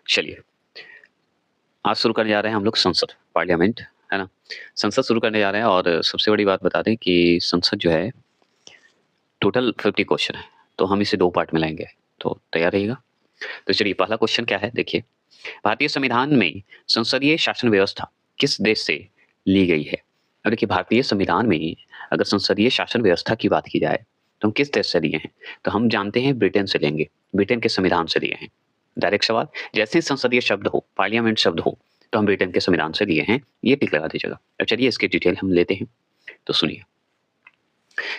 चलिए, आज शुरू करने जा रहे हैं हम लोग संसद, पार्लियामेंट, है ना? संसद शुरू करने जा रहे हैं और सबसे बड़ी बात बता दें कि संसद जो है टोटल 50 क्वेश्चन है, तो हम इसे 2 पार्ट में लाएँगे, तो तैयार रहिएगा। तो चलिए पहला क्वेश्चन क्या है देखिए, भारतीय संविधान में संसदीय शासन व्यवस्था किस देश से ली गई है? अब देखिए भारतीय संविधान में अगर संसदीय शासन व्यवस्था की बात की जाए, तो हम किस देश से लिए हैं? तो हम जानते हैं ब्रिटेन से लेंगे, ब्रिटेन के संविधान से लिए हैं। डायरेक्ट सवाल, जैसे ही संसदीय शब्द हो, पार्लियामेंट शब्द हो, तो हम ब्रिटेन के संविधान से लिए हैं, ये टिक लगा दीजिएगा। अब चलिए इसकी डिटेल हम लेते हैं, तो सुनिए।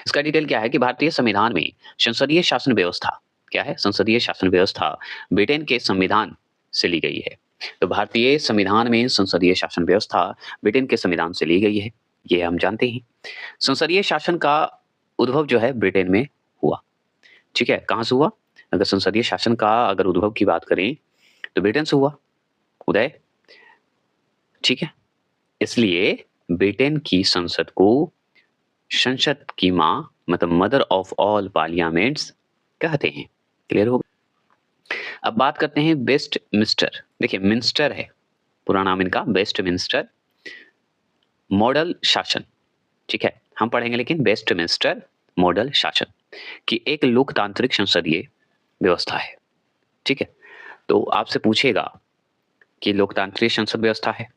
इसका डिटेल क्या है कि भारतीय संविधान में संसदीय शासन व्यवस्था क्या है? संसदीय शासन व्यवस्था ब्रिटेन के संविधान से ली गई है। तो भारतीय संविधान में संसदीय शासन व्यवस्था ब्रिटेन के संविधान से ली गई है, ये हम जानते हैं। संसदीय शासन का उद्भव जो है ब्रिटेन में हुआ, ठीक है? कहाँ से हुआ? अगर संसदीय शासन का अगर उद्भव की बात करें, तो ब्रिटेन से हुआ, उदय, ठीक है? इसलिए ब्रिटेन की संसद को संसद की माँ मतलब मदर ऑफ ऑल पार्लियामेंट्स कहते हैं। क्लियर हो? अब बात करते हैं वेस्टमिंस्टर। देखिए मिंस्टर है, पूरा नाम इनका वेस्टमिंस्टर मॉडल शासन, ठीक है? हम पढ़ेंगे लेकिन वेस्टमिंस्टर मॉडल शासन की एक लोकतांत्रिक संसदीय व्यवस्था है, ठीक है? तो आपसे पूछेगा कि लोकतांत्रिक संसद व्यवस्था है,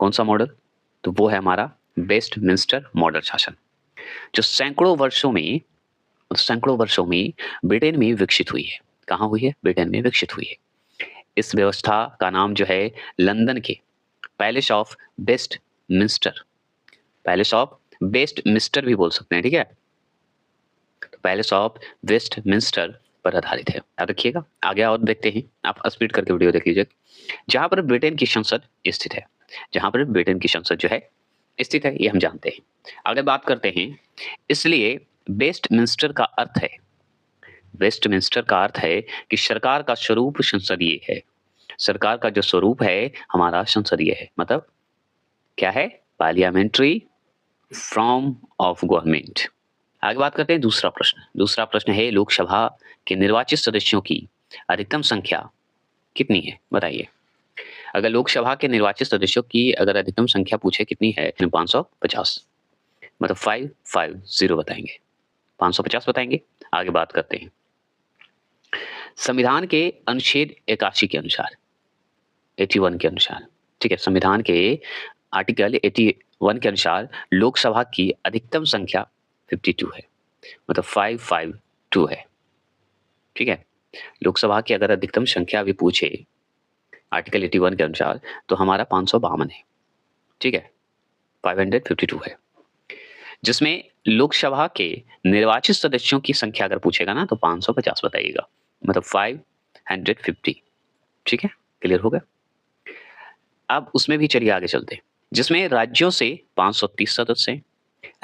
कौन सा मॉडल? तो वो है हमारा वेस्टमिंस्टर मॉडल शासन, जो सैकड़ों वर्षों में ब्रिटेन में विकसित हुई है। कहाँ हुई है? ब्रिटेन में विकसित हुई है। इस व्यवस्था का नाम जो है लंदन के palace of Westminster, palace of Westminster भी बोल सकते हैं, ठीक है? तो पैलेस ऑफ वेस्टमिंस्टर पर आधारित है। याद रखिएगा। आगे और देखते हैं, आप स्पीड करके वीडियो देख लीजिए। जहां पर ब्रिटेन की संसद स्थित है, जहां पर ब्रिटेन की संसद जो है स्थित है, ये हम जानते हैं। आगे बात करते हैं, इसलिए वेस्टमिंस्टर का अर्थ है, वेस्टमिंस्टर का अर्थ है कि सरकार का स्वरूप संसदीय है। सरकार का जो स्वरूप है हमारा संसदीय है, मतलब क्या है? Parliamentary form of government. आगे बात करते हैं दूसरा प्रश्न। दूसरा प्रश्न है लोकसभा के निर्वाचित सदस्यों की अधिकतम संख्या कितनी है? बताइए। अगर लोकसभा के निर्वाचित सदस्यों की अगर अधिकतम संख्या पूछे कितनी है? 550, मतलब 550 बताएंगे, 550 बताएंगे। आगे बात करते हैं, संविधान के अनुच्छेद 81 के अनुसार, 81 के अनुसार, ठीक है? संविधान के आर्टिकल 81 के अनुसार लोकसभा की अधिकतम संख्या 52 है, मतलब 552 है, ठीक है? लोकसभा की अगर अधिकतम संख्या भी पूछे आर्टिकल 81 के अनुसार, तो हमारा 552 है, ठीक है? 552 है, जिसमें लोकसभा के निर्वाचित सदस्यों की संख्या अगर पूछेगा ना, तो 550 बताइएगा, मतलब 550, ठीक है? क्लियर हो गया? अब उसमें भी चलिए आगे चलते हैं, जिसमें राज्यों से 530 सदस्य हैं,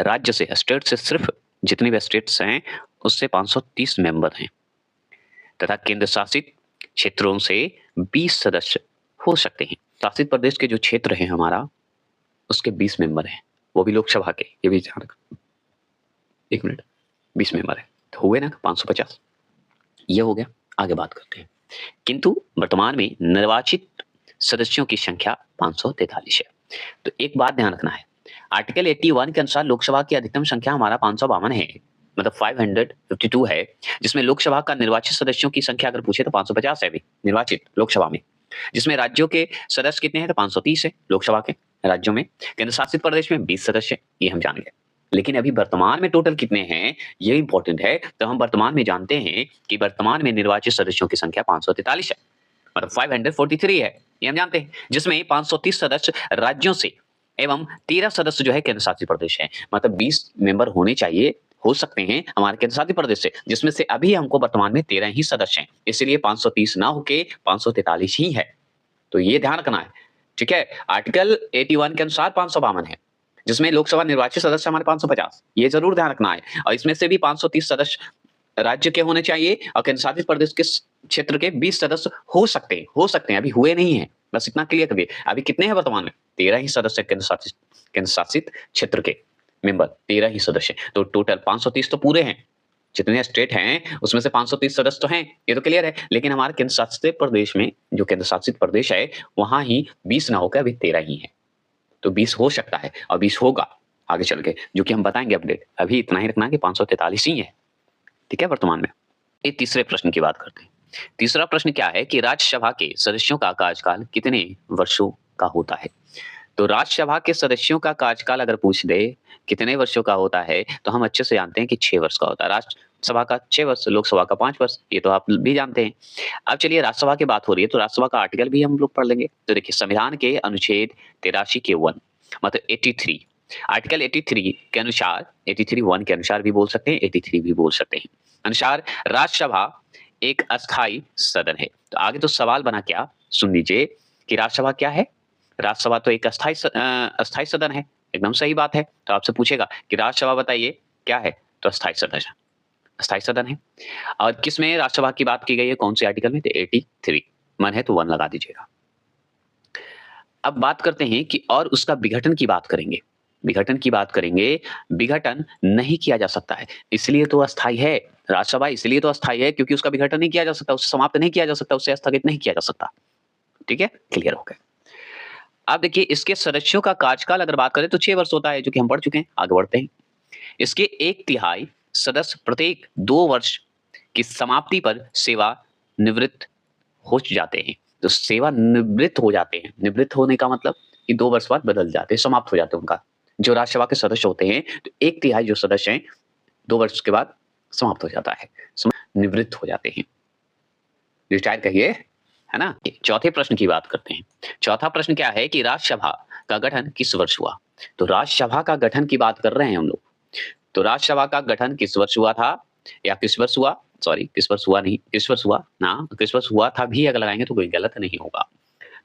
राज्य से स्टेट से सिर्फ जितने भी स्टेट्स हैं उससे 530 मेंबर हैं, तथा केंद्र शासित क्षेत्रों से 20 सदस्य हो सकते हैं। शासित प्रदेश के जो क्षेत्र हैं हमारा, उसके 20 मेंबर हैं, वो भी लोकसभा के, ये भी ध्यान रखना। 1 मिनट, 20 मेंबर है, तो हुए ना 550, ये हो गया। आगे बात करते हैं, किंतु वर्तमान में निर्वाचित सदस्यों की संख्या 543 है। तो एक बात ध्यान रखना है, आर्टिकल 81 के अनुसार लोकसभा की अधिकतम संख्या हमारा 552 है, मतलब 552 है, जिसमें लोकसभा का निर्वाचित सदस्यों की संख्या अगर पूछे तो 550 है अभी निर्वाचित लोकसभा में, जिसमें राज्यों के सदस्य कितने हैं? तो 530 है लोकसभा के राज्यों में, केंद्र शासित प्रदेश में 20 सदस्य, ये हम जान गए। लेकिन अभी वर्तमान में टोटल कितने हैं, ये इंपॉर्टेंट है। तो हम वर्तमान में जानते हैं कि वर्तमान में निर्वाचित सदस्यों की संख्या 543 है, मतलब 543 है, ये हम जानते हैं, जिसमें 530 सदस्य राज्यों से एवं 13 सदस्य जो है केंद्र शासित प्रदेश है, मतलब 20 मेंबर होने चाहिए, हो सकते हैं हमारे केंद्र शासित प्रदेश से, जिसमें से अभी हमको वर्तमान में 13 ही सदस्य हैं, इसलिए 530 ना होके 543 ही है। तो ये ध्यान रखना है, ठीक है? आर्टिकल 81 के अनुसार 552 है, जिसमें लोकसभा निर्वाचित सदस्य हमारे 550, ये जरूर ध्यान रखना है। और इसमें से भी 530 सदस्य राज्य के होने चाहिए और केंद्र शासित प्रदेश के क्षेत्र के 20 सदस्य हो सकते हैं, अभी हुए नहीं है, बस इतना क्लियर करिए। अभी कितने हैं वर्तमान में? 13 ही सदस्य केंद्र शासित क्षेत्र के मेंबर, 13 ही सदस्य, तो टोटल 530 तो पूरे हैं, जितने स्टेट हैं उसमें से 530 सदस्य तो हैं, ये तो क्लियर है। लेकिन हमारे केंद्र शासित प्रदेश में, जो केंद्र शासित प्रदेश है, वहां ही 20 ना होकर अभी 13 ही है। तो 20 हो सकता है और 20 होगा आगे चल के, जो कि हम बताएंगे अपडेट। अभी इतना ही रखना है कि 543 ही है, ठीक है, वर्तमान में। ये तीसरे प्रश्न की बात करते हैं। तीसरा प्रश्न क्या है कि राज्यसभा के सदस्यों का कार्यकाल कितने वर्षों का होता है? तो राज्यसभा के सदस्यों का कार्यकाल अगर पूछ दे कितने वर्षों का होता है, तो हम अच्छे से जानते हैं कि 6 वर्ष का होता है। राज्यसभा का 6 वर्ष, लोकसभा का 5 वर्ष, ये तो आप भी जानते हैं। अब चलिए राज्यसभा की बात हो रही है, तो राज्यसभा का आर्टिकल भी हम लोग पढ़ लेंगे। तो देखिए संविधान के अनुच्छेद 83 के 1 मतलब 83, आर्टिकल 83 के अनुसार, 83 1 के अनुसार भी बोल सकते हैं, 83 भी बोल सकते हैं, अनुसार राज्यसभा एक अस्थाई सदन है। तो आगे तो सवाल बना क्या, सुन लीजिए कि राज्यसभा क्या है? राज्यसभा तो एक अस्थाई सदन है, एकदम सही बात है। तो आपसे पूछेगा कि राज्यसभा बताइए क्या है, तो अस्थाई सदन है, अस्थाई सदन है। और किसमें राज्यसभा की बात की गई है, कौन से आर्टिकल में? तो 83, मन है तो 1 लगा दीजिएगा। अब बात करते हैं कि और उसका विघटन की बात करेंगे, विघटन की बात करेंगे। विघटन नहीं किया जा सकता है, इसलिए तो अस्थाई है। राज्यसभा इसलिए तो अस्थाई है क्योंकि उसका विघटन नहीं किया जा सकता, उसे समाप्त नहीं किया जा सकता, उसे स्थगित नहीं किया जा सकता। ठीक है, क्लियर हो गया। अब देखिए इसके सदस्यों का कार्यकाल अगर बात करें तो 6 वर्ष होता है, जो कि हम पढ़ चुके हैं। आगे बढ़ते हैं। इसके 1/3 सदस्य प्रत्येक 2 वर्ष की समाप्ति पर सेवा निवृत्त हो जाते हैं। तो सेवा निवृत्त हो जाते हैं, निवृत्त होने का मतलब कि 2 वर्ष बाद बदल जाते हैं, समाप्त हो जाते हैं उनका। जो राज्यसभा के सदस्य होते हैं, तो 1/3 जो सदस्य हैं 2 वर्ष के बाद समाप्त हो जाता है, निवृत्त हो जाते हैं। रिटायर कहिए, है ना? चौथे प्रश्न की बात करते हैं। चौथा प्रश्न क्या है कि राज्यसभा का गठन किस वर्ष हुआ? तो राज्यसभा का गठन की बात कर रहे हैं हम लोग। तो राज्यसभा का गठन किस वर्ष हुआ था, या किस वर्ष हुआ, सॉरी किस वर्ष हुआ नहीं, किस वर्ष हुआ ना, किस वर्ष हुआ था भी अगर लगाएंगे तो कोई गलत नहीं होगा।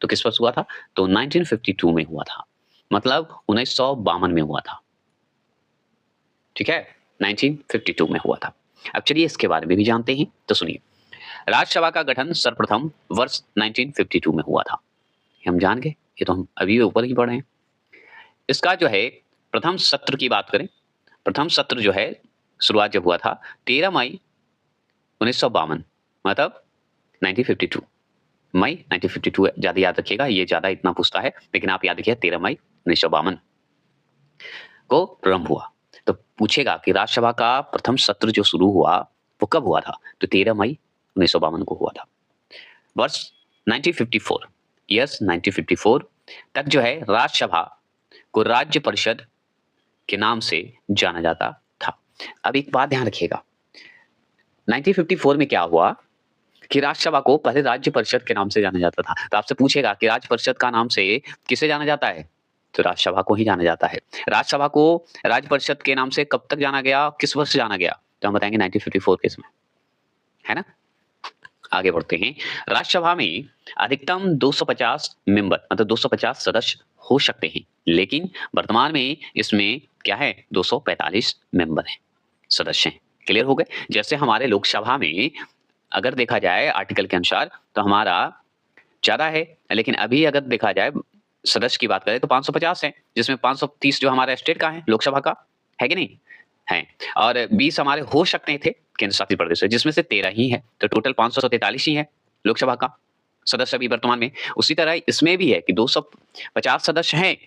तो किस वर्ष हुआ था? तो 1952 में हुआ था, मतलब 1952 में हुआ था। ठीक है, 1952 में हुआ था। अब चलिए इसके बारे में भी जानते हैं, तो सुनिए। राज्यसभा का गठन सर्वप्रथम वर्ष 1952 में हुआ था, ये हम जान गए, ये तो हम अभी ऊपर ही पढ़े हैं। इसका जो है प्रथम सत्र की बात करें, प्रथम सत्र जो है शुरुआत जब हुआ था 13 मई 1952, मतलब 1952, मई 1952 है, ज्यादा याद रखिएगा, ये ज्यादा इतना पूछता है, लेकिन आप याद रखिए 13 मई 1952 को प्रारंभ हुआ। तो पूछेगा कि राज्यसभा का प्रथम सत्र जो शुरू हुआ वो कब हुआ था, तो 13 मई 1952 को हुआ था। वर्ष 1954, यस 1954 तक जो है राज्यसभा को राज्य परिषद के नाम से जाना जाता था। अब एक बात ध्यान रखिएगा, 1954 में क्या हुआ कि राज्यसभा को पहले राज्य परिषद के नाम से जाना जाता था। तो आपसे पूछेगा कि राज्य परिषद का नाम से किसे जाना जाता है, तो राज्यसभा को ही जाना जाता है। राज्यसभा को राज्य परिषद के नाम से कब तक जाना गया, किस वर्ष जाना गया, तो हम बताएंगे 1954 के इसमें, है ना? आगे बढ़ते हैं। राज्यसभा में अधिकतम 250 मेंबर मतलब 250 सदस्य हो सकते हैं, लेकिन वर्तमान में इसमें क्या है, 245 मेंबर हैं, सदस्य हैं। क्लियर हो गए? जैसे हमारे लोकसभा में अगर देखा जाए आर्टिकल के अनुसार तो हमारा ज्यादा है, लेकिन अभी अगर देखा जाए सदस्य की बात करें तो 550 है, जिसमें 530 जो हमारे स्टेट का है, लोकसभा का है कि नहीं है, और 20 हमारे हो सकते थे केंद्र शासित प्रदेश से, जिसमें से 13 ही है, तो टोटल 543 ही है लोकसभा का सदस्य अभी वर्तमान में। उसी तरह इसमें भी है कि 250 सदस्य हैं,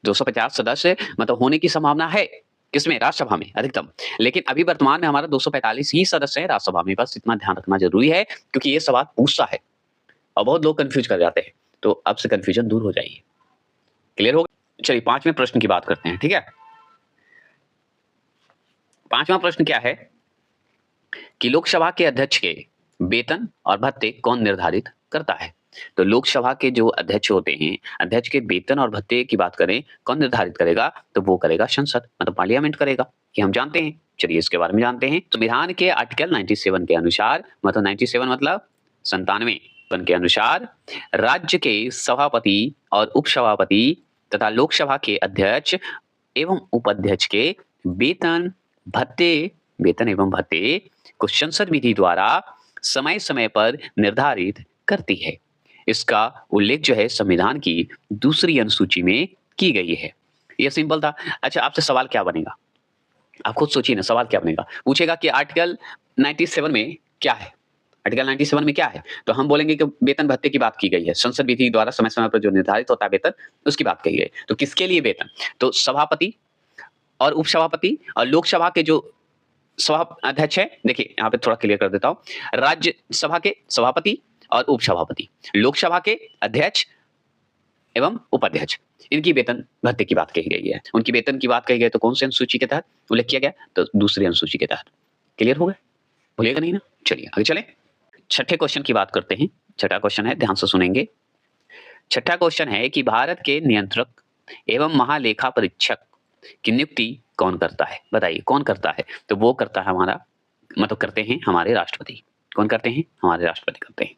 250 सदस्य मतलब होने की संभावना है किसमें, राज्यसभा में अधिकतम, लेकिन अभी वर्तमान में हमारा 245 ही सदस्य हैं राज्यसभा में। बस इतना ध्यान रखना जरूरी है, क्योंकि ये सवाल पूछता है और बहुत लोग कंफ्यूज कर जाते हैं, तो अब से कंफ्यूजन दूर हो जाएगी। क्लियर हो गया? चलिए 5वें प्रश्न की बात करते हैं, ठीक है। 5वां प्रश्न क्या है कि लोकसभा के अध्यक्ष के वेतन और भत्ते कौन निर्धारित करता है? तो लोकसभा के जो अध्यक्ष होते हैं, अध्यक्ष के वेतन और भत्ते की बात करें, कौन निर्धारित करेगा, तो वो करेगा संसद मतलब पार्लियामेंट करेगा, ये हम जानते हैं। चलिए इसके बारे में जानते हैं। संविधान के आर्टिकल 97 के अनुसार, मतलब 97 मतलब 97 के अनुसार राज्य के सभापति और उपसभापति तथा लोकसभा के अध्यक्ष एवं उपाध्यक्ष के वेतन भत्ते, वेतन एवं भत्ते को संसद विधि द्वारा समय समय पर निर्धारित करती है। इसका उल्लेख जो है संविधान की दूसरी अनुसूची में की गई है। यह सिंपल था। अच्छा आपसे सवाल क्या बनेगा आप खुद सोचिए ना सवाल क्या बनेगा। पूछेगा कि आर्टिकल 97 में क्या है? आर्टिकल 97 में क्या है? तो हम बोलेंगे कि वेतन भत्ते की बात की गई है। संसद विधि द्वारा समय-समय पर जो निर्धारित होता है वेतन, उसकी बात कही गई। तो किसके लिए वेतन? तो सभापति और उपसभापति और लोकसभा के जो सभा अध्यक्ष है, देखिए यहाँ पे थोड़ा क्लियर कर देता हूँ। राज्यसभा के सभापति और उपसभापति, लोकसभा के अध्यक्ष एवं उपाध्यक्ष, इनकी वेतन भत्ते की बात कही गई है। उनकी वेतन की बात कही गई तो कौन सी अनुसूची के तहत उल्लेख किया गया? तो दूसरी अनुसूची के तहत। क्लियर हो गया? भूलिएगा नहीं ना? चलिए आगे चलें। छठे क्वेश्चन की बात करते हैं। छठा क्वेश्चन है, ध्यान से सुनेंगे। छठा क्वेश्चन है कि भारत के नियंत्रक एवं महालेखा परीक्षक की नियुक्ति कौन करता है? बताइए कौन करता है? तो वो करता है हमारा, मतलब करते हैं हमारे राष्ट्रपति। कौन करते हैं? हमारे राष्ट्रपति करते हैं।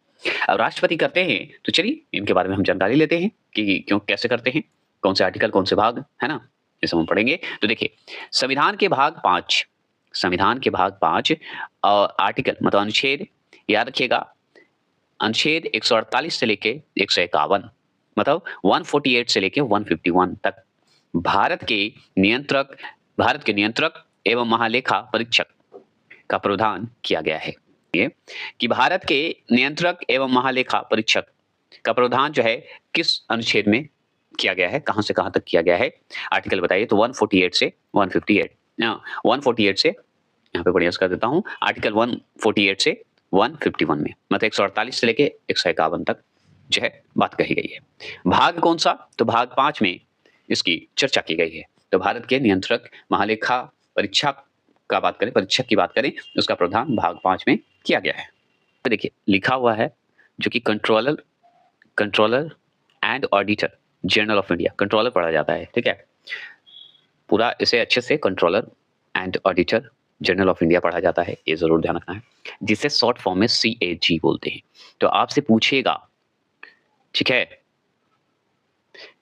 अब राष्ट्रपति करते हैं तो चलिए इनके बारे में हम जानकारी लेते हैं कि क्यों कैसे करते हैं, कौन से आर्टिकल, कौन से भाग, है ना? ये सब हम पढ़ेंगे। तो देखिए संविधान के भाग 5, संविधान के भाग 5 आर्टिकल मतलब अनुच्छेद, याद रखिएगा, अनुच्छेद 148 से लेके 151, मतलब 148 से लेके 151 तक भारत के नियंत्रक एवं महालेखा परीक्षक का प्रावधान किया गया है। ये कि भारत के नियंत्रक एवं महालेखा परीक्षक का प्रावधान जो है किस अनुच्छेद में किया गया है, कहां से कहां तक किया गया है? आर्टिकल बताइए। तो 148 से 158, 148 से, यहाँ पे बढ़िया कर देता हूँ, आर्टिकल 148 से 151 में, मतलब 148 से लेके 151 तक जो है बात कही गई है। भाग कौन सा? तो भाग 5 में इसकी चर्चा की गई है। तो भारत के नियंत्रक महालेखा परीक्षक का बात करें, परीक्षक की बात करें, उसका प्रावधान भाग 5 में किया गया है। तो देखिए लिखा हुआ है जो कि controller and auditor general of India, controller पढ़ा जाता है, ठीक है? पूरा इसे अच्छे से controller and auditor general of India पढ़ा जाता है, ये जरूर ध्यान रखना है, जिसे शॉर्ट फॉर्म में CAG बोलते हैं। तो आपसे पूछेगा, ठीक है,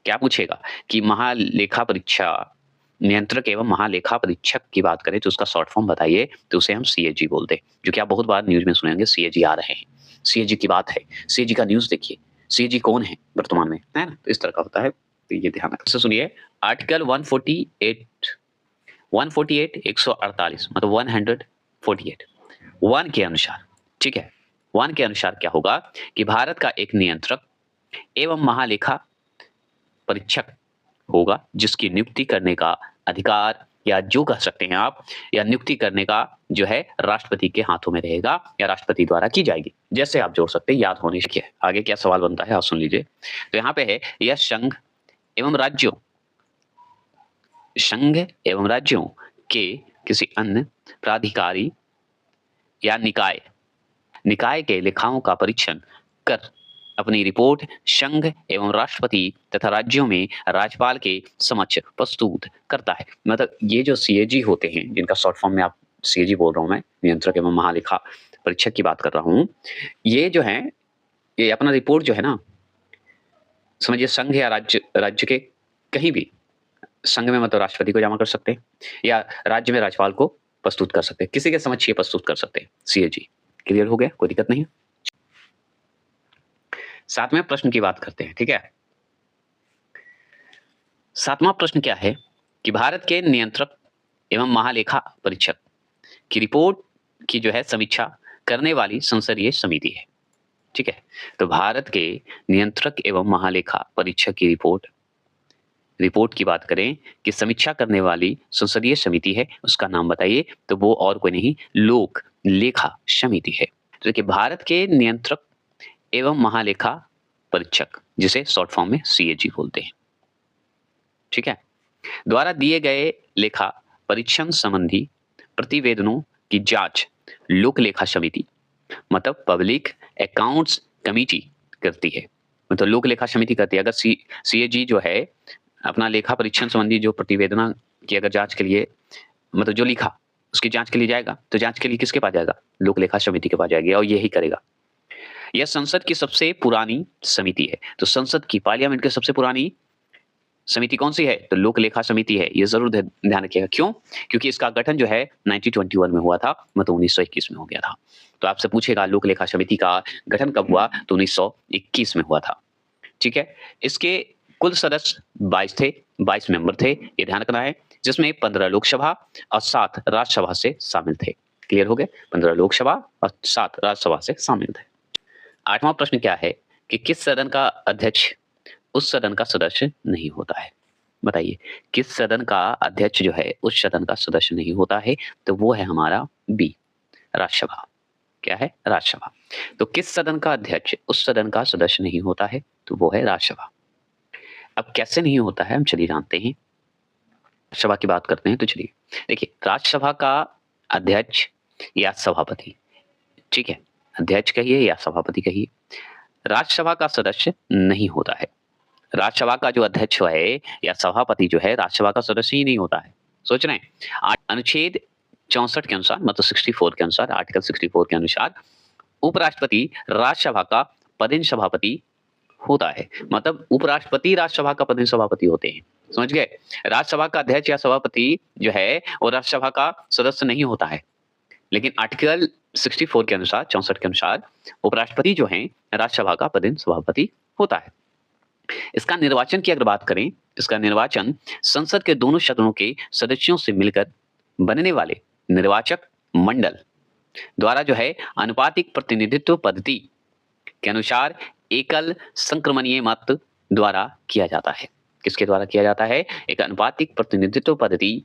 क्या पूछेगा कि महालेखा परीक्षा नियंत्रक एवं महालेखा परीक्षक की बात करें तो उसका शॉर्ट फॉर्म बताइए, तो उसे हम CAG बोलते हैं, जो कि आप बहुत बार न्यूज में सुनेंगे CAG आ रहे हैं, CAG की बात है, CAG का न्यूज देखिए, CAG कौन है वर्तमान में, है ना? तो इस तरह का होता है, तो ये ध्यान रखना। सुनिए आर्टिकल 148 148 मतलब 148 1 के अनुसार, ठीक है, 1 के अनुसार क्या होगा कि भारत का एक नियंत्रक एवं महालेखा परीक्षक होगा जिसकी नियुक्ति करने का अधिकार, या जो कह सकते हैं आप, या नियुक्ति करने का जो है राष्ट्रपति के हाथों में रहेगा या राष्ट्रपति द्वारा की जाएगी, जैसे आप जोड़ सकते हैं, याद होने से। आगे क्या सवाल बनता है आप सुन लीजिए। तो यहाँ पे है, यह संघ एवं राज्यों के किसी अन्य प्राधिकारी या निकाय के लेखाओं का परीक्षण कर अपनी रिपोर्ट संघ एवं राष्ट्रपति तथा राज्यों में राज्यपाल के समक्ष प्रस्तुत करता है। मतलब ये जो CAG होते हैं, जिनका शॉर्ट फॉर्म में आप CAG बोल रहा हूं मैं, नियंत्रक एवं महालेखा परीक्षक की बात कर रहा हूं, ये जो है, ये अपना रिपोर्ट जो है ना, समझिए संघ या राज्य के कहीं भी, संघ में मतलब राष्ट्रपति को जमा कर सकते हैं या राज्य में राज्यपाल को प्रस्तुत कर सकते हैं, किसी के समक्ष ये प्रस्तुत कर सकते हैं। CAG क्लियर हो गया? कोई दिक्कत नहीं है। 7वें प्रश्न की बात करते हैं, ठीक है? 7वां प्रश्न क्या है कि भारत के नियंत्रक एवं महालेखा परीक्षक की रिपोर्ट की जो है समीक्षा करने वाली संसदीय समिति है, ठीक है? तो भारत के नियंत्रक एवं महालेखा परीक्षक की रिपोर्ट की बात करें कि समीक्षा करने वाली संसदीय समिति है, उसका नाम बताइए। तो वो और कोई नहीं, लोक लेखा समिति है। तो देखिए भारत के नियंत्रक एवं महालेखा परीक्षक, जिसे शॉर्ट फॉर्म में CAG बोलते हैं, ठीक है, द्वारा दिए गए लेखा परीक्षण संबंधी प्रतिवेदनों की जांच लोक लेखा समिति, मतलब पब्लिक अकाउंट्स कमेटी करती है। मतलब लोक लेखा समिति करती है। अगर CAG जो है अपना लेखा परीक्षण संबंधी जो प्रतिवेदना की अगर जांच के लिए, मतलब जो लिखा उसकी जांच के लिए जाएगा, तो जांच के लिए किसके पास जाएगा? लोक लेखा समिति के पास जाएगी, और यही करेगा। यह संसद की सबसे पुरानी समिति है। तो संसद की, पार्लियामेंट की सबसे पुरानी समिति कौन सी है? तो लोक लेखा समिति है। ये जरूर ध्यान रखिएगा। क्यों? क्योंकि इसका गठन जो है 1921 में हुआ था, मतलब 1921 में हो गया था। तो आपसे पूछेगा लोक लेखा समिति का गठन कब हुआ? तो 1921 में हुआ था, ठीक है? इसके कुल सदस्य 22 थे, 22 मेंबर थे, ये ध्यान रखना है। जिसमें 15 लोकसभा और 7 राज्यसभा से शामिल थे। क्लियर हो गए? 15 लोकसभा और 7 राज्यसभा से शामिल थे। 8वां प्रश्न क्या है कि किस सदन का अध्यक्ष उस सदन का सदस्य नहीं होता है? बताइए, किस सदन का अध्यक्ष जो है उस सदन का सदस्य नहीं होता है? तो वो है हमारा बी, राज्यसभा। क्या है? राज्यसभा। तो किस सदन का अध्यक्ष उस सदन का सदस्य नहीं होता है? तो वो है राज्यसभा। अब कैसे नहीं होता है, हम चलिए जानते हैं। राज्यसभा की बात करते हैं तो चलिए, देखिए राज्यसभा का अध्यक्ष या सभापति, ठीक है? अध्यक्ष कहिए या सभापति कहिए, राज्यसभा का सदस्य नहीं होता है। राज्यसभा का जो अध्यक्ष है या सभापति जो है राज्यसभा का सदस्य ही नहीं होता है। सोच रहे हैं? अनुच्छेद 64 के अनुसार, मतलब 64 के अनुसार, आर्टिकल 64 के अनुसार उपराष्ट्रपति राज्यसभा का पदेन सभापति होता है। मतलब उपराष्ट्रपति राज्यसभा का पदेन सभापति होते हैं। समझ गए? राज्यसभा का अध्यक्ष या सभापति जो है वो राज्यसभा का सदस्य नहीं होता है। लेकिन आर्टिकल 64 के अनुसार, 64 के अनुसार उपराष्ट्रपति जो हैं राज्यसभा का पदेन सभापति होता है। इसका निर्वाचन की अगर बात करें, इसका निर्वाचन संसद के दोनों सदनों के सदस्यों से मिलकर बनने वाले निर्वाचक मंडल द्वारा जो है आनुपातिक प्रतिनिधित्व पद्धति के अनुसार एकल संक्रमणीय मत द्वारा किया जाता है। किसके द्वारा किया जाता है? एक आनुपातिक प्रतिनिधित्व पद्धति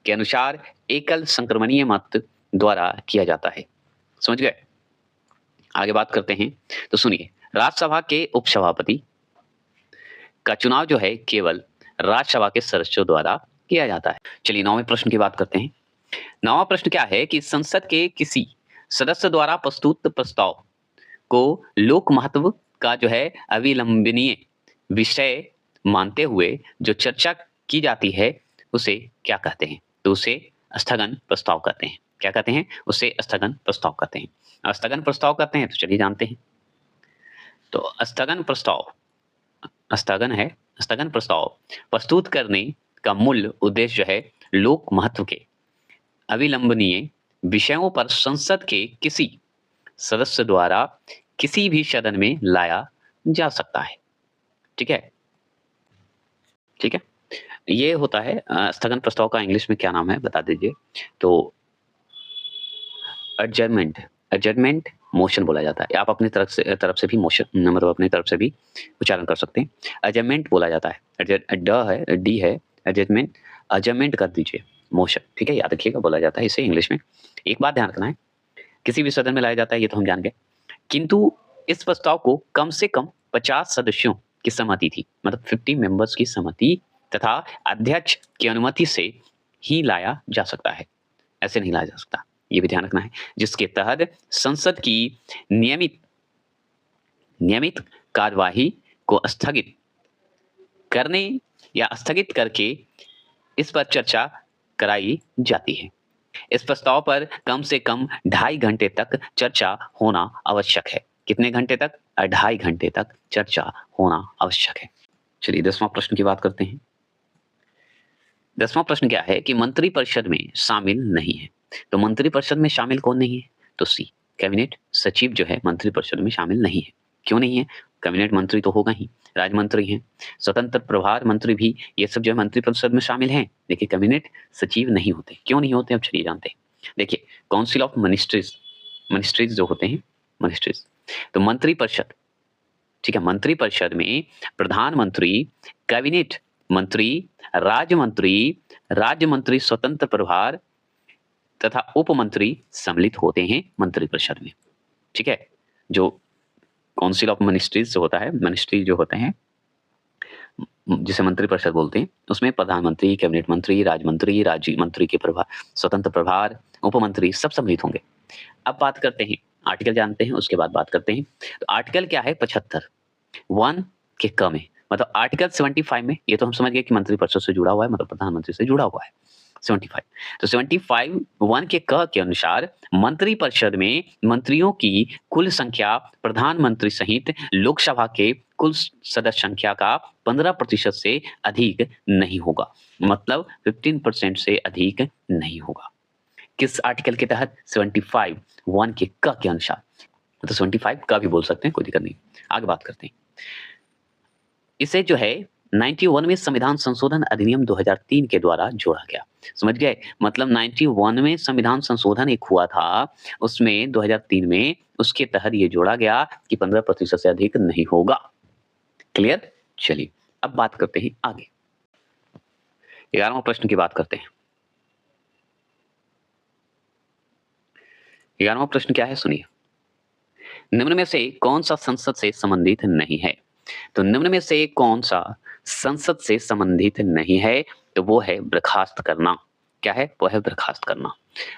के अनुसार एकल संक्रमणीय मत द्वारा किया जाता है। समझ गए? आगे बात करते हैं तो सुनिए, राज्यसभा के उपसभापति का चुनाव जो है केवल राज्यसभा के सदस्यों द्वारा किया जाता है। चलिए 9वें प्रश्न की बात करते हैं। 9वां प्रश्न क्या है कि संसद के किसी सदस्य द्वारा प्रस्तुत प्रस्ताव को लोक महत्व का जो है अविलंबनीय विषय मानते हुए जो चर्चा की जाती है उसे क्या कहते हैं? तो उसे स्थगन प्रस्ताव कहते हैं। क्या कहते हैं? उसे स्थगन प्रस्ताव कहते हैं। स्थगन प्रस्ताव कहते हैं तो चलिए जानते हैं। तो स्थगन प्रस्ताव, स्थगन है, स्थगन प्रस्ताव प्रस्तुत करने का मूल उद्देश्य जो है लोक महत्व के अविलंबनीय विषयों पर संसद के किसी सदस्य द्वारा किसी भी सदन में लाया जा सकता है। ठीक है? ठीक है? ये होता है स्थगन प्रस्ताव का इंग्लिश में क्या नाम है बता दीजिए। तो एडजर्नमेंट, एडजर्नमेंट मोशन बोला जाता है। आप अपनी तरफ से भी मोशन, मतलब अपनी तरफ से भी उच्चारण कर सकते हैं। एडजर्नमेंट बोला जाता है। ड है, डी है, एडजर्नमेंट, एडजर्नमेंट कर दीजिए मोशन। ठीक है? याद रखिएगा, बोला जाता है इसे इंग्लिश में। एक बात ध्यान रखना है, किसी भी सदन में लाया जाता है ये तो हम जान गए, किंतु इस प्रस्ताव को कम से कम 50 सदस्यों की सहमति थी, मतलब 50 मेंबर्स की सहमति तथा अध्यक्ष की अनुमति से ही लाया जा सकता है। ऐसे नहीं लाया जा सकता, ये भी ध्यान रखना है। जिसके तहत संसद की नियमित कार्यवाही को स्थगित करने या स्थगित करके इस पर चर्चा कराई जाती है। इस प्रस्ताव पर कम से कम 2.5 घंटे तक चर्चा होना आवश्यक है। कितने घंटे तक? 2.5 घंटे तक चर्चा होना आवश्यक है। चलिए 10वां प्रश्न की बात करते हैं। 10वां प्रश्न क्या है कि मंत्रिपरिषद में शामिल नहीं है। तो मंत्रिपरिषद में शामिल कौन नहीं है? तो सी, कैबिनेट सचिव जो है मंत्रिपरिषद में शामिल नहीं है। क्यों नहीं है? कैबिनेट मंत्री तो होगा ही, राज्य मंत्री हैं, स्वतंत्र प्रभार मंत्री भी, ये सब जो है मंत्रिपरिषद में शामिल हैं, लेकिन कैबिनेट सचिव नहीं होते। क्यों नहीं होते? अब चलिए जानते हैं। देखिए, काउंसिल ऑफ मिनिस्ट्रीज, मिनिस्ट्रीज जो होते हैं, मिनिस्ट्रीज, तो मंत्रिपरिषद, ठीक है, मंत्रिपरिषद में प्रधानमंत्री, कैबिनेट मंत्री, राज्य मंत्री स्वतंत्र प्रभार तथा उप मंत्री सम्मिलित होते हैं मंत्रिपरिषद में। ठीक है? जो काउंसिल ऑफ मिनिस्ट्रीज जो होता है, मिनिस्ट्री जो होते हैं जिसे मंत्रिपरिषद बोलते हैं, उसमें प्रधानमंत्री, कैबिनेट मंत्री, राज्य मंत्री के प्रभार, स्वतंत्र प्रभार, उप मंत्री सब सम्मिलित होंगे। अब बात करते हैं, आर्टिकल जानते हैं, उसके बाद बात करते हैं। तो आर्टिकल क्या है? 75 1 के क में, मतलब आर्टिकल 75 में, ये तो हम समझ गए कि मंत्रिपरिषद से जुड़ा हुआ है, मतलब प्रधानमंत्री से जुड़ा हुआ है। 75, तो 75 1 के क के अनुसार मंत्रिपरिषद में मंत्रियों की कुल संख्या प्रधानमंत्री सहित लोकसभा के कुल सदस्य संख्या का 15% से अधिक नहीं होगा, मतलब 15% से अधिक नहीं होगा। किस आर्टिकल के तहत? 75 1 के क के अनुसार, तो 75 का भी बोल सकते हैं, कोई दिक्कत नहीं। आगे बात करते हैं। इसे जो है 91वें संविधान संशोधन अधिनियम 2003 के द्वारा जोड़ा गया। समझ गए? मतलब 91वें संविधान संशोधन एक हुआ था, उसमें 2003 में उसके तहत ये जोड़ा गया कि 15% से अधिक नहीं होगा। क्लियर? चलिए, अब बात करते हैं आगे। 11वां प्रश्न की बात करते हैं। 11वां प्रश्न क्या है सुनिए। निम्न में से कौन सा संसद से संबंधित नहीं है? तो निम्न में से कौन सा संसद से संबंधित नहीं है? तो वो है बर्खास्त करना। क्या है? वो है बर्खास्त करना।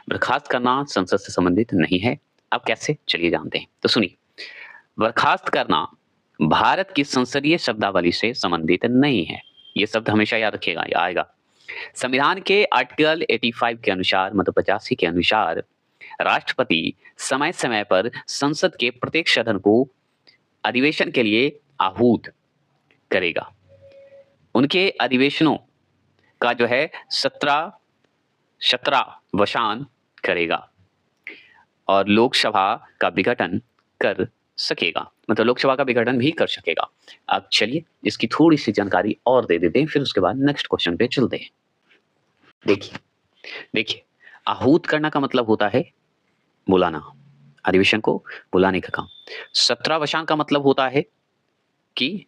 बर्खास्त करना संसद से संबंधित नहीं है। अब कैसे? चलिए जानते हैं। तो सुनिए, बर्खास्त करना भारत की संसदीय शब्दावली से संबंधित नहीं है। ये शब्द हमेशा याद रखिएगा, ये आएगा। संविधान के आर्टिकल 85 के अनुसार, मतलब 85 के अनुसार राष्ट्रपति समय समय पर संसद के प्रत्येक सदन को अधिवेशन के लिए आहूत करेगा। उनके अधिवेशनों का जो है 17 वशान करेगा और लोकसभा का विघटन कर सकेगा, मतलब लोकसभा का विघटन भी कर सकेगा। अब चलिए इसकी थोड़ी सी जानकारी और दे देते हैं, फिर उसके बाद नेक्स्ट क्वेश्चन पे चलते हैं। देखिए, आहूत करना का मतलब होता है बुलाना, अधिवेशन को बुलाने का काम। 17 वशान का मतलब होता है कि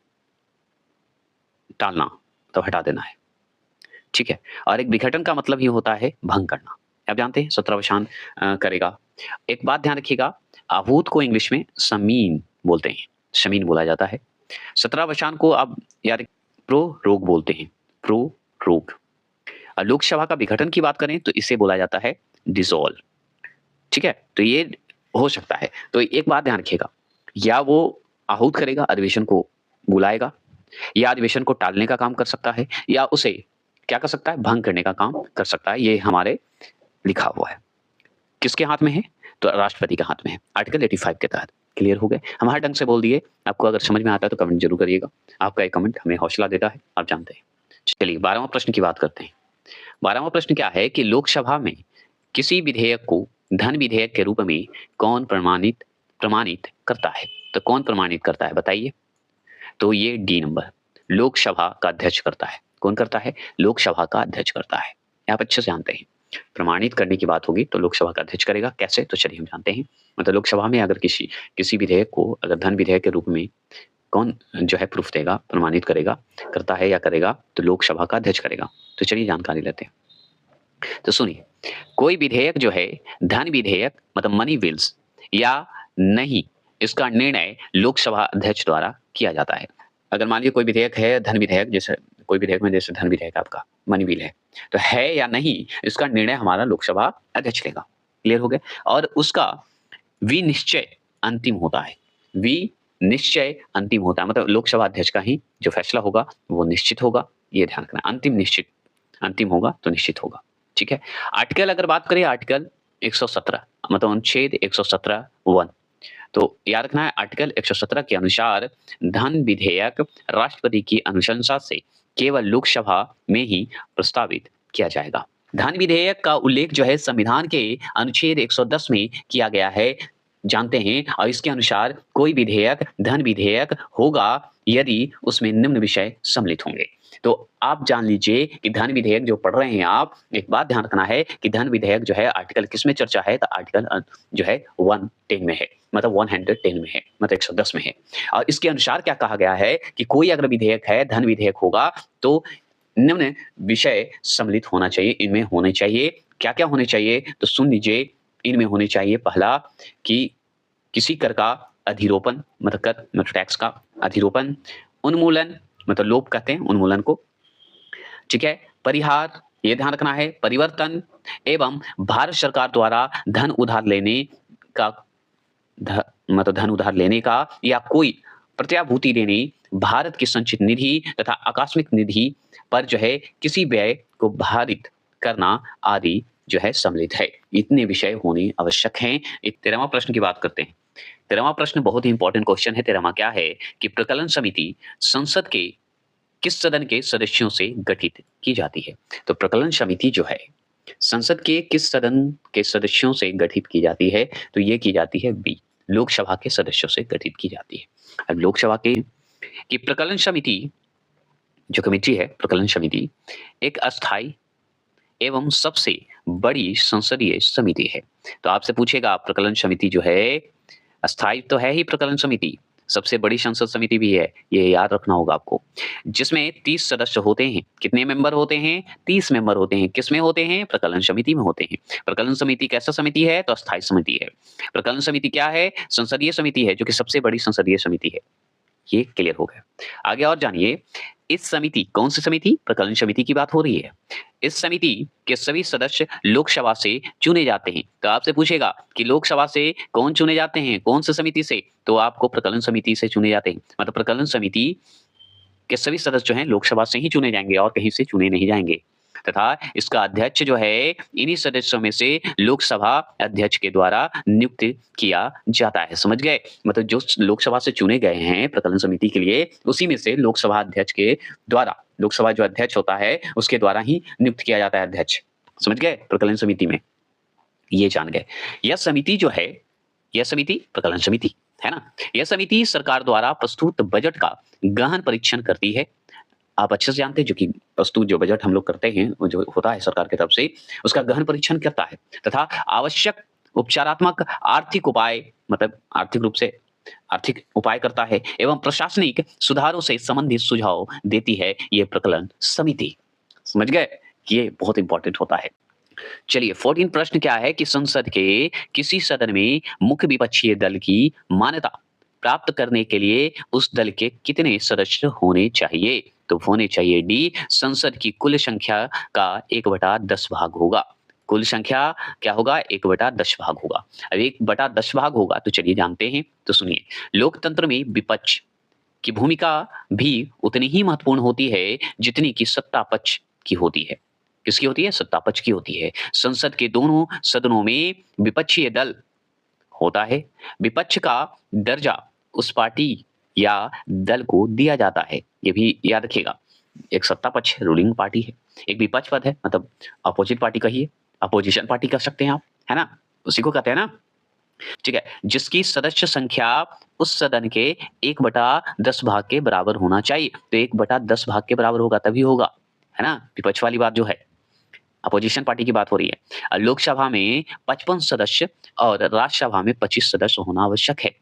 टालना, तो हटा देना है। ठीक है? और एक विघटन का मतलब ही होता है भंग करना। आप जानते हैं 17 वशान करेगा। एक बात ध्यान रखिएगा, आहूत को इंग्लिश में समीन बोलते हैं, समीन बोला जाता है। 17 वशान को आप यार प्रोरोग बोलते हैं, प्रोरोग। और लोकसभा का विघटन की बात करें तो इसे बोला जाता है डिसॉल्व। ठीक है? तो ये हो सकता है। तो एक बात ध्यान रखिएगा, या वो आहूत करेगा, अधिवेशन को बुलाएगा, या अधिवेशन को टालने का काम कर सकता है, या उसे क्या कर सकता है? भंग करने का काम कर सकता है। ये हमारे लिखा हुआ है। किसके हाथ में है? तो राष्ट्रपति के हाथ में है, आर्टिकल 85 के तहत। क्लियर हो गए? हम हर ढंग से बोल दिए। आपको अगर समझ में आता है तो कमेंट जरूर करिएगा। आपका एक कमेंट हमें हौसला देता है, आप जानते हैं। चलिए 12वां प्रश्न की बात करते हैं। 12वां प्रश्न क्या है कि लोकसभा में किसी विधेयक को धन विधेयक के रूप में कौन प्रमाणित करता है? तो कौन प्रमाणित करता है बताइए? तो ये डी नंबर, लोकसभा का अध्यक्ष करता है। कौन करता है? लोकसभा का अध्यक्ष करता है। आप अच्छे से जानते हैं। प्रमाणित करने की बात होगी तो लोकसभा का अध्यक्ष करेगा। कैसे? तो चलिए हम जानते हैं। मतलब लोकसभा में अगर किसी विधेयक को अगर धन विधेयक के रूप में कौन जो है प्रूफ देगा, प्रमाणित करेगा, करता है या करेगा, तो लोकसभा का अध्यक्ष करेगा। तो चलिए जानकारी लेते हैं। तो सुनिए, कोई विधेयक जो है धन विधेयक मतलब मनी बिल्स या नहीं, इसका निर्णय लोकसभा अध्यक्ष द्वारा किया जाता है। अगर मान लीजिए कोई विधेयक है धन विधेयक, जैसे कोई विधेयक में जैसे धन विधेयक आपका मनी बिल है, तो है या नहीं इसका निर्णय हमारा लोकसभा अध्यक्ष लेगा। क्लियर हो गया? और उसका विनिश्चय अंतिम होता है। विनिश्चय अंतिम होता है, मतलब लोकसभा अध्यक्ष का ही जो फैसला होगा वो निश्चित होगा। ये ध्यान रखना, अंतिम होगा तो निश्चित होगा। ठीक है? आर्टिकल अगर बात करें, आर्टिकल 117 मतलब अनुच्छेद 117 1, तो याद रखना है आर्टिकल 117 के अनुसार धन विधेयक राष्ट्रपति की अनुशंसा से केवल लोकसभा में ही प्रस्तावित किया जाएगा। धन विधेयक का उल्लेख जो है संविधान के अनुच्छेद 110 में किया गया है, जानते हैं। और इसके अनुसार कोई विधेयक धन विधेयक होगा यदि उसमें निम्न विषय सम्मिलित होंगे। तो आप जान लीजिए कि धन विधेयक जो पढ़ रहे हैं आप, एक बात ध्यान रखना है कि धन विधेयक जो है आर्टिकल किस में चर्चा है? तो आर्टिकल जो है 110 में है, मतलब 110 में है, मतलब 110 में है। और इसके अनुसार क्या कहा गया है कि कोई अगर विधेयक है, धन विधेयक होगा, तो निम्न विषय सम्मिलित होना चाहिए, इनमें होने चाहिए। क्या-क्या होने चाहिए? तो सुन लीजिए, इनमें होने चाहिए पहला कि किसी कर का अधिरोपण, मतलब कर मतलब टैक्स का अधिरोपण, उन्मूलन मतलब लोप कहते हैं उन्मूलन को। ठीक है? परिहार, ये ध्यान रखना है, परिवर्तन एवं भारत सरकार द्वारा धन उधार लेने का मतलब धन उधार लेने का या कोई प्रत्याभूति देने, भारत की संचित निधि तथा आकस्मिक निधि पर जो है किसी व्यय को भारित करना आदि जो है सम्मिलित है। इतने विषय होने आवश्यक हैं। 13वां प्रश्न की बात करते हैं। 13वां प्रश्न बहुत ही इंपॉर्टेंट क्वेश्चन है। 13वां क्या है कि प्रकलन समिति संसद के किस सदन के सदस्यों से गठित की जाती है? तो प्रकलन समिति जो है संसद के किस सदन के सदस्यों से गठित की जाती है? तो ये की जाती है बी, लोकसभा के सदस्यों से गठित की जाती है। अब लोकसभा की प्रकलन समिति जो कमेटी है प्रकलन समिति एक अस्थायी एवं सबसे बड़ी संसदीय समिति है। तो आपसे पूछेगा प्रकलन समिति जो है अस्थायी तो है ही प्रकलन समिति, सबसे बड़ी संसद समिति भी है, ये याद रखना होगा आपको। जिसमें 30 सदस्य होते हैं। कितने मेंबर होते हैं? 30 मेंबर होते हैं। किसमें होते हैं? प्रकलन समिति में होते हैं। प्रकलन समिति कैसा समिति है? तो अस्थायी समिति है। प्रकलन समिति क्या है? संसदीय समिति है, जो कि सबसे बड़ी संसदीय समिति है। ये क्लियर हो गया। आगे और जानिए, इस समिति कौन सी समिति? प्रकलन समिति की बात हो रही है। इस समिति के सभी सदस्य लोकसभा से चुने जाते हैं। तो आपसे पूछेगा कि लोकसभा से कौन चुने जाते हैं? कौन सी समिति से? तो आपको प्रकलन समिति से चुने जाते हैं। मतलब प्रकलन समिति के सभी सदस्य जो हैं लोकसभा से ही चुने जाएंगे और कहीं से चुने नहीं जाएंगे। तथा इसका अध्यक्ष जो है इन्हीं सदस्यों में से लोकसभा अध्यक्ष के द्वारा नियुक्त किया जाता है। समझ गए? मतलब जो लोकसभा से चुने गए हैं प्रकलन समिति के लिए, उसी में से लोकसभा अध्यक्ष के द्वारा, लोकसभा जो अध्यक्ष होता है उसके द्वारा ही नियुक्त किया जाता है अध्यक्ष। समझ गए? प्रकलन समिति में ये जान गए। यह समिति जो है, यह समिति प्रकलन समिति है ना, यह समिति सरकार द्वारा प्रस्तुत बजट का गहन परीक्षण करती है। आप अच्छे से जानते हैं, जो कि प्रस्तुत जो बजट हम लोग करते हैं, वो जो होता है सरकार की तरफ से, उसका गहन परीक्षण करता है तथा आवश्यक उपचारात्मक आर्थिक उपाय, मतलब आर्थिक रूप से आर्थिक उपाय करता है एवं प्रशासनिक सुधारों से संबंधित सुझाव देती है ये प्रकलन समिति। समझ गए? ये बहुत इंपॉर्टेंट होता है। चलिए 14 प्रश्न क्या है कि संसद के किसी सदन में मुख्य विपक्षीय दल की मान्यता प्राप्त करने के लिए उस दल के कितने सदस्य होने चाहिए? तो होने चाहिए डी, संसद की कुल संख्या का 1/10 भाग होगा। कुल संख्या क्या होगा? 1/10 भाग होगा। अब 1/10 भाग होगा तो चलिए जानते हैं। तो सुनिए, लोकतंत्र में विपक्ष की भूमिका भी उतनी ही महत्वपूर्ण होती है जितनी कि सत्ता पक्ष की होती है। किसकी होती है? सत्ता पक्ष की होती है। संसद के दोनों सदनों में विपक्षीय दल होता है। विपक्ष का दर्जा उस पार्टी या दल को दिया जाता है, ये भी याद रखिएगा। एक सत्ता पक्ष रूलिंग पार्टी है, एक विपक्ष पद है, मतलब अपोजिट पार्टी कहिए, अपोजिशन पार्टी कह सकते हैं आप, है ना? उसी को कहते हैं ना। ठीक है, जिसकी सदस्य संख्या उस सदन के 1/10 भाग के बराबर होना चाहिए। तो 1/10 भाग के बराबर होगा तभी होगा, है ना? विपक्ष वाली बात जो है, अपोजिशन पार्टी की बात हो रही है। लोकसभा में 55 सदस्य और राज्यसभा में 25 सदस्य होना आवश्यक है,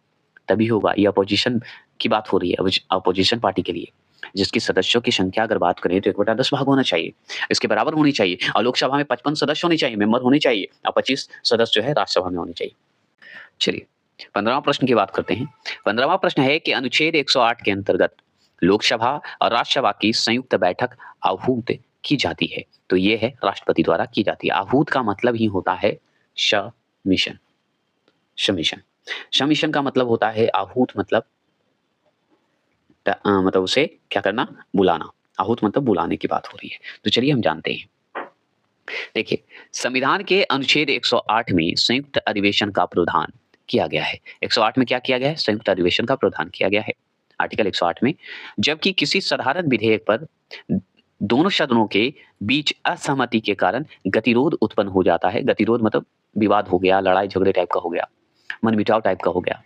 तभी होगा। ये अपोजिशन की बात हो रही है, अपोजिशन पार्टी के लिए, जिसकी सदस्यों की संख्या अगर बात करें तो 1/10 भाग होना चाहिए, इसके बराबर होनी चाहिए। और लोकसभा में 55 सदस्य होने चाहिए, मेंबर होने चाहिए, और 25 सदस्य जो है राज्यसभा में होने चाहिए। चलिए 15वां प्रश्न की बात करते हैं। 15वां प्रश्न है कि अनुच्छेद 108 के अंतर्गत लोकसभा और राज्यसभा की संयुक्त बैठक आहूत की जाती है। तो ये है राष्ट्रपति द्वारा की जाती है। आहूत का मतलब ही होता है शमिशन। शमिशन, शमिशन का मतलब होता है आहूत, मतलब मतलब उसे क्या करना? बुलाना। आहूत मतलब बुलाने की बात हो रही है। तो चलिए हम जानते हैं। देखिए, संविधान के अनुच्छेद 108 में संयुक्त अधिवेशन का प्रावधान किया गया है। 108 में क्या किया गया है? संयुक्त अधिवेशन का प्रावधान किया गया है, आर्टिकल 108 में। जबकि किसी साधारण विधेयक पर दोनों सदनों के बीच असहमति के कारण गतिरोध उत्पन्न हो जाता है। गतिरोध मतलब विवाद हो गया, लड़ाई झगड़े टाइप का हो गया, मनमुटाव टाइप का हो गया,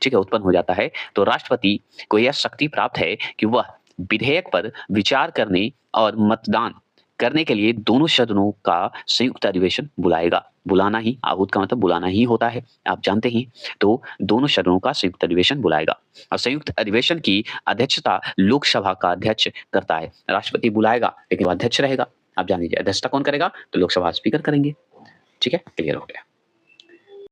ठीक है, उत्पन्न हो जाता है। तो राष्ट्रपति को यह शक्ति प्राप्त है कि वह विधेयक पर विचार करने और मतदान करने के लिए दोनों सदनों का संयुक्त अधिवेशन बुलाएगा। बुलाना ही, आहूत का मतलब बुलाना ही होता है, आप जानते हैं। तो दोनों सदनों का संयुक्त अधिवेशन बुलाएगा। और संयुक्त अधिवेशन की अध्यक्षता लोकसभा का अध्यक्ष करता है। राष्ट्रपति बुलाएगा लेकिन वो अध्यक्ष रहेगा। आप जान लीजिए, अध्यक्षता कौन करेगा? तो लोकसभा स्पीकर करेंगे। ठीक है, क्लियर हो गया।